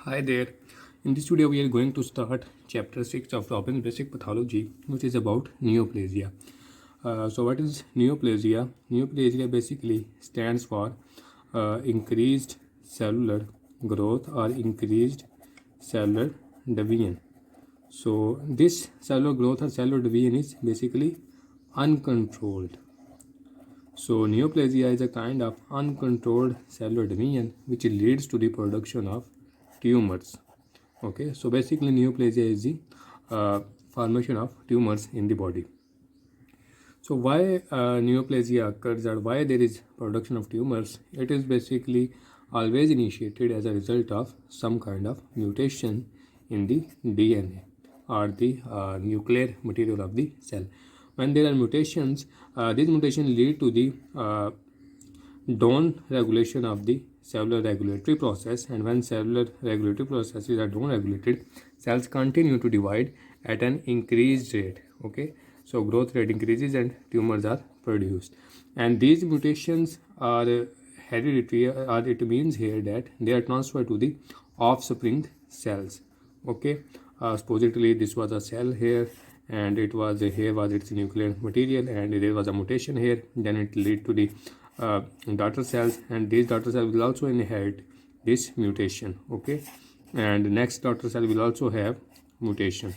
Hi there. In this video, we are going to start chapter 6 of Robbins Basic Pathology, which is about neoplasia. So, what is neoplasia? Neoplasia basically stands for increased cellular growth or increased cellular division. So, this cellular growth or cellular division is basically uncontrolled. So, neoplasia is a kind of uncontrolled cellular division which leads to the production of tumors. Okay, so basically neoplasia is the formation of tumors in the body. So why neoplasia occurs or why there is production of tumors? It is basically always initiated as a result of some kind of mutation in the DNA or the nuclear material of the cell. When there are mutations, these mutations lead to the down regulation of the cellular regulatory process, and when cellular regulatory processes are down regulated, cells continue to divide at an increased rate. Okay, so growth rate increases and tumors are produced, and these mutations are hereditary, or it means here that they are transferred to the offspring cells. Okay, supposedly this was a cell here, and it was here was its nuclear material, and there was a mutation here, then it lead to the daughter cells, and these daughter cells will also inherit this mutation. Okay, and next daughter cell will also have mutation,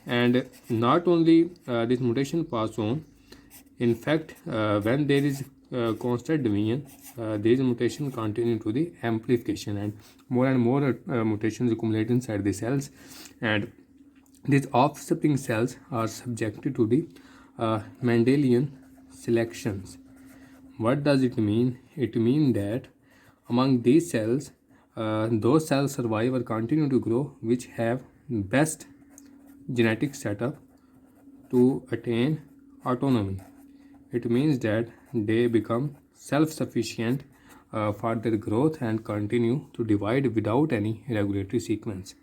and not only this mutation pass on, in fact when there is constant division, these mutation continue to the amplification, and more mutations accumulate inside the cells, and these offspring cells are subjected to the Mendelian selections. What does it mean? It means that among these cells, those cells survive or continue to grow which have best genetic setup to attain autonomy. It means that they become self-sufficient for their growth and continue to divide without any regulatory sequence.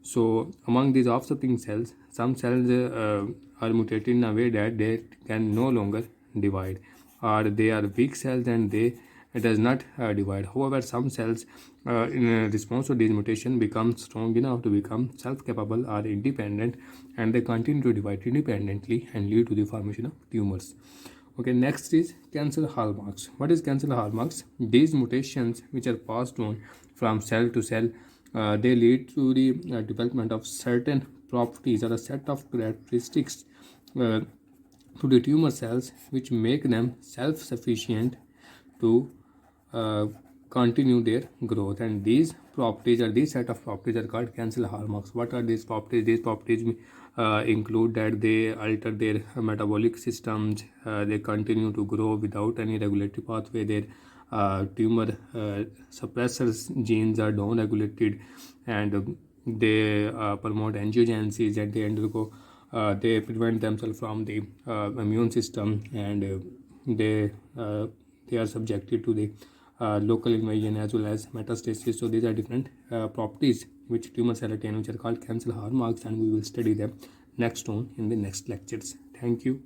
So among these offspring cells, some cells are mutated in a way that they can no longer divide, or they are weak cells and it does not divide. However, some cells in response to this mutation become strong enough to become self-capable or independent, and they continue to divide independently and lead to the formation of tumors. Okay, next is cancer hallmarks. What is cancer hallmarks? These mutations which are passed on from cell to cell, they lead to the development of certain properties or a set of characteristics to the tumor cells which make them self-sufficient to continue their growth, and these properties or these set of properties are called cancer hallmarks. What are these properties? These properties include that they alter their metabolic systems, they continue to grow without any regulatory pathway, their tumor suppressors genes are down regulated, and they promote angiogenesis, and they undergo they prevent themselves from the immune system, and they are subjected to the local invasion as well as metastasis. So these are different properties which tumor cell attain, which are called cancer hallmarks, and we will study them next on in the next lectures. Thank you.